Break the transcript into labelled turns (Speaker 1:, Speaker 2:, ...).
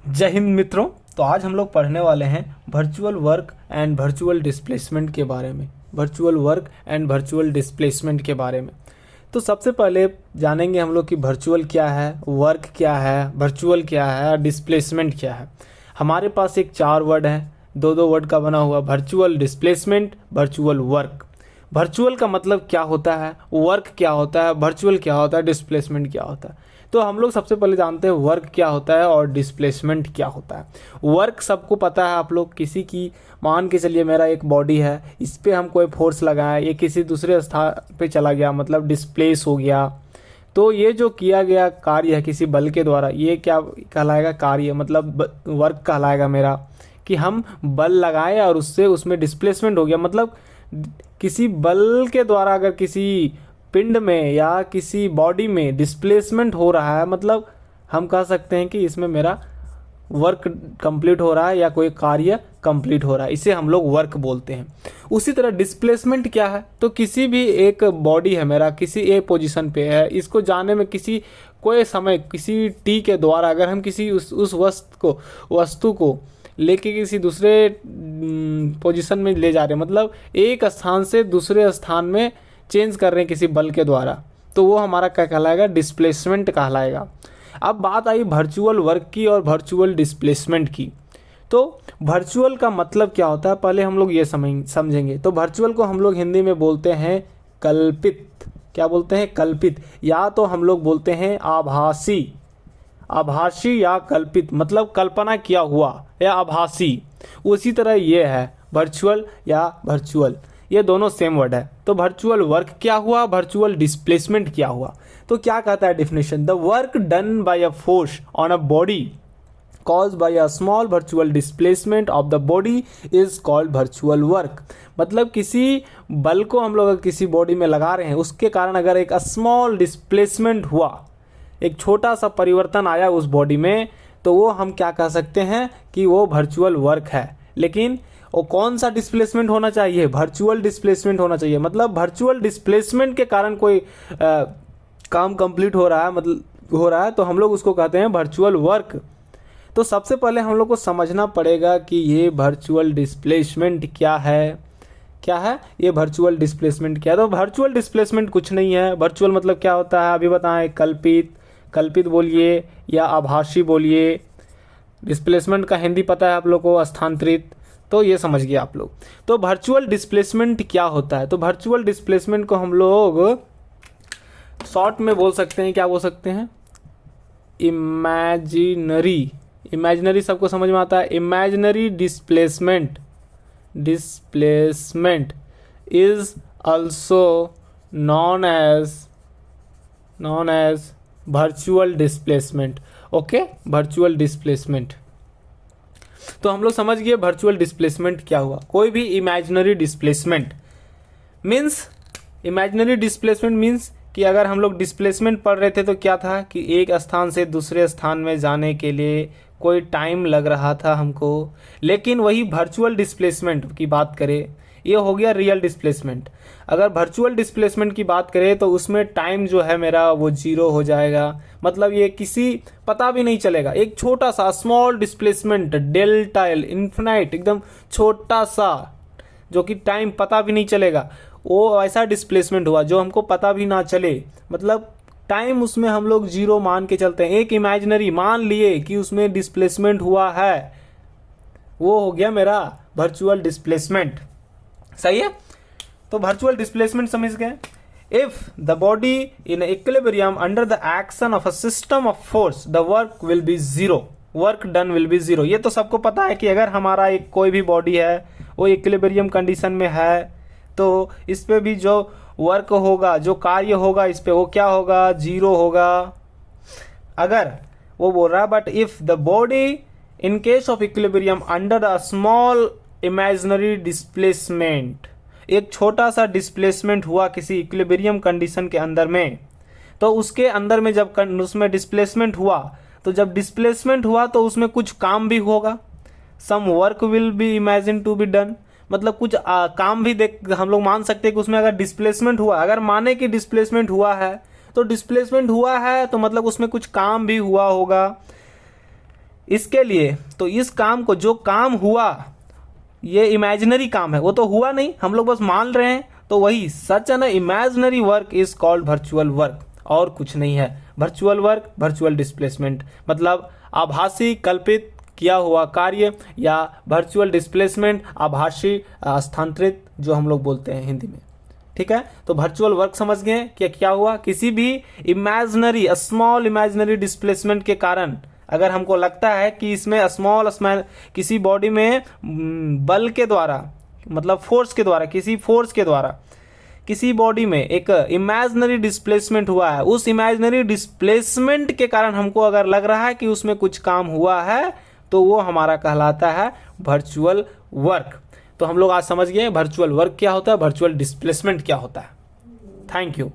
Speaker 1: जय हिंद मित्रों। तो आज हम लोग पढ़ने वाले हैं virtual work and virtual displacement के बारे में। तो सबसे पहले जानेंगे हम लोग कि वर्चुअल क्या है, वर्क क्या है, वर्चुअल क्या है और डिस्प्लेसमेंट क्या है। हमारे पास एक 4 वर्ड है, दो वर्ड का बना हुआ, virtual displacement, virtual work. Virtual का मतलब क्या होता है, वर्क क्या होता है, वर्चुअल क्या होता है, डिस्प्लेसमेंट क्या होता है। तो हम लोग सबसे पहले जानते हैं वर्क क्या होता है और डिस्प्लेसमेंट क्या होता है। वर्क सबको पता है, आप लोग किसी की मान के चलिए मेरा एक बॉडी है, इस पर हम कोई फोर्स लगाएं, ये किसी दूसरे स्थान पे चला गया मतलब डिस्प्लेस हो गया, तो ये जो किया गया कार्य है किसी बल के द्वारा, ये क्या कहलाएगा, कार्य मतलब वर्क कहलाएगा मेरा। कि हम बल लगाए और उससे उसमें डिस्प्लेसमेंट हो गया, मतलब किसी बल के द्वारा अगर किसी पिंड में या किसी बॉडी में डिस्प्लेसमेंट हो रहा है, मतलब हम कह सकते हैं कि इसमें मेरा वर्क कंप्लीट हो रहा है या कोई कार्य कंप्लीट हो रहा है, इसे हम लोग वर्क बोलते हैं। उसी तरह डिस्प्लेसमेंट क्या है, तो किसी भी एक बॉडी है मेरा, किसी एक पोजीशन पे है, इसको जाने में किसी कोई समय किसी टी के द्वारा अगर हम किसी उस वस्तु को लेके किसी दूसरे पोजीशन में ले जा रहे हैं, मतलब एक स्थान से दूसरे स्थान में चेंज कर रहे हैं किसी बल के द्वारा, तो वो हमारा क्या कहलाएगा, डिस्प्लेसमेंट कहलाएगा। अब बात आई वर्चुअल वर्क की और वर्चुअल डिस्प्लेसमेंट की। तो वर्चुअल का मतलब क्या होता है, पहले हम लोग ये समझेंगे। तो वर्चुअल को हम लोग हिंदी में बोलते हैं कल्पित। क्या बोलते हैं, कल्पित, या तो हम लोग बोलते हैं आभासी। आभासी या कल्पित मतलब कल्पना किया हुआ या आभासी। उसी तरह ये है वर्चुअल या वर्चुअल, ये दोनों सेम वर्ड है। तो वर्चुअल वर्क क्या हुआ, वर्चुअल डिस्प्लेसमेंट क्या हुआ। तो क्या कहता है definition, the work done by a force on a body caused by a small virtual displacement of the body is called virtual work। मतलब किसी बल को हम लोग किसी बॉडी में लगा रहे हैं, उसके कारण अगर एक स्मॉल डिस्प्लेसमेंट हुआ, एक छोटा सा परिवर्तन आया उस बॉडी में, तो वो हम क्या कह सकते हैं कि वो वर्चुअल वर्क है। लेकिन वो कौन सा डिस्प्लेसमेंट होना चाहिए, वर्चुअल डिस्प्लेसमेंट होना चाहिए। मतलब वर्चुअल डिस्प्लेसमेंट के कारण कोई काम कंप्लीट हो रहा है, मतलब हो रहा है, तो हम लोग उसको कहते हैं वर्चुअल वर्क। तो सबसे पहले हम लोग को समझना पड़ेगा कि ये वर्चुअल डिस्प्लेसमेंट क्या है, ये वर्चुअल डिस्प्लेसमेंट क्या है। तो वर्चुअल डिस्प्लेसमेंट कुछ नहीं है। वर्चुअल मतलब क्या होता है अभी बताएं, कल्पित बोलिए या आभासी बोलिए। डिस्प्लेसमेंट का हिंदी पता है आप लोग को, स्थानांतरित। तो ये समझ गए आप लोग। तो वर्चुअल डिस्प्लेसमेंट क्या होता है, तो वर्चुअल डिस्प्लेसमेंट को हम लोग शॉर्ट में बोल सकते हैं, क्या बोल सकते हैं, इमेजिनरी सबको समझ में आता है। Imaginary displacement is also known as virtual displacement. Okay, virtual displacement. तो हम लोग समझ गए वर्चुअल डिस्प्लेसमेंट क्या हुआ। कोई भी इमेजिनरी डिस्प्लेसमेंट मीन्स कि अगर हम लोग डिस्प्लेसमेंट पढ़ रहे थे तो क्या था कि एक स्थान से दूसरे स्थान में जाने के लिए कोई टाइम लग रहा था हमको। लेकिन वही वर्चुअल डिस्प्लेसमेंट की बात करें, ये हो गया रियल डिस्प्लेसमेंट। अगर वर्चुअल डिस्प्लेसमेंट की बात करें तो उसमें टाइम जो है मेरा वो 0 हो जाएगा, मतलब ये किसी पता भी नहीं चलेगा। एक छोटा सा small displacement, delta L, infinite, एकदम छोटा सा, जो कि टाइम पता भी नहीं चलेगा, वो ऐसा डिस्प्लेसमेंट हुआ जो हमको पता भी ना चले, मतलब टाइम उसमें हम लोग 0 मान के चलते हैं। एक इमेजिनरी मान लिए कि उसमें डिस्प्लेसमेंट हुआ है, वो हो गया मेरा वर्चुअल डिस्प्लेसमेंट। सही है। तो वर्चुअल डिस्प्लेसमेंट समझ गए। If the body in equilibrium under the action of a system of force, the work will B 0, work done will be 0। ये तो सबको पता है कि अगर हमारा एक कोई भी बॉडी है वो इक्विलिब्रियम कंडीशन में है, तो इस पे भी जो वर्क होगा, जो कार्य होगा, इस पे वो क्या होगा, 0 होगा। अगर वो बोल रहा है but if the body in case of equilibrium under a small imaginary displacement, एक छोटा सा डिस्प्लेसमेंट हुआ किसी इक्विलिब्रियम कंडीशन के अंदर में, तो उसके अंदर में जब उसमें डिस्प्लेसमेंट हुआ, तो जब डिस्प्लेसमेंट हुआ तो उसमें कुछ काम भी होगा। Some work will be imagine to be done, मतलब कुछ काम भी देख हम लोग मान सकते हैं कि उसमें अगर डिस्प्लेसमेंट हुआ, अगर माने कि डिस्प्लेसमेंट हुआ है तो डिस्प्लेसमेंट हुआ है तो मतलब उसमें कुछ काम भी हुआ होगा। इसके लिए तो इस काम को, जो काम हुआ ये इमेजिनरी काम है, वो तो हुआ नहीं, हम लोग बस मान रहे हैं, तो वही such an imaginary work is called virtual work, और कुछ नहीं है। वर्चुअल वर्क, वर्चुअल डिस्प्लेसमेंट मतलब आभासी कल्पित किया हुआ कार्य, या वर्चुअल डिस्प्लेसमेंट आभासी स्थानांतरित, जो हम लोग बोलते हैं हिंदी में। ठीक है, तो वर्चुअल वर्क समझ गए कि क्या हुआ, किसी भी इमेजिनरी स्मॉल इमेजिनरी डिस्प्लेसमेंट के कारण अगर हमको लगता है कि इसमें स्मॉल किसी बॉडी में बल के द्वारा, मतलब फोर्स के द्वारा, किसी फोर्स के द्वारा किसी बॉडी में एक इमेजिनरी डिस्प्लेसमेंट हुआ है, उस इमेजिनरी डिस्प्लेसमेंट के कारण हमको अगर लग रहा है कि उसमें कुछ काम हुआ है, तो वो हमारा कहलाता है वर्चुअल वर्क। तो हम लोग आज समझ गए वर्चुअल वर्क क्या होता है, वर्चुअल डिस्प्लेसमेंट क्या होता है। Thank you.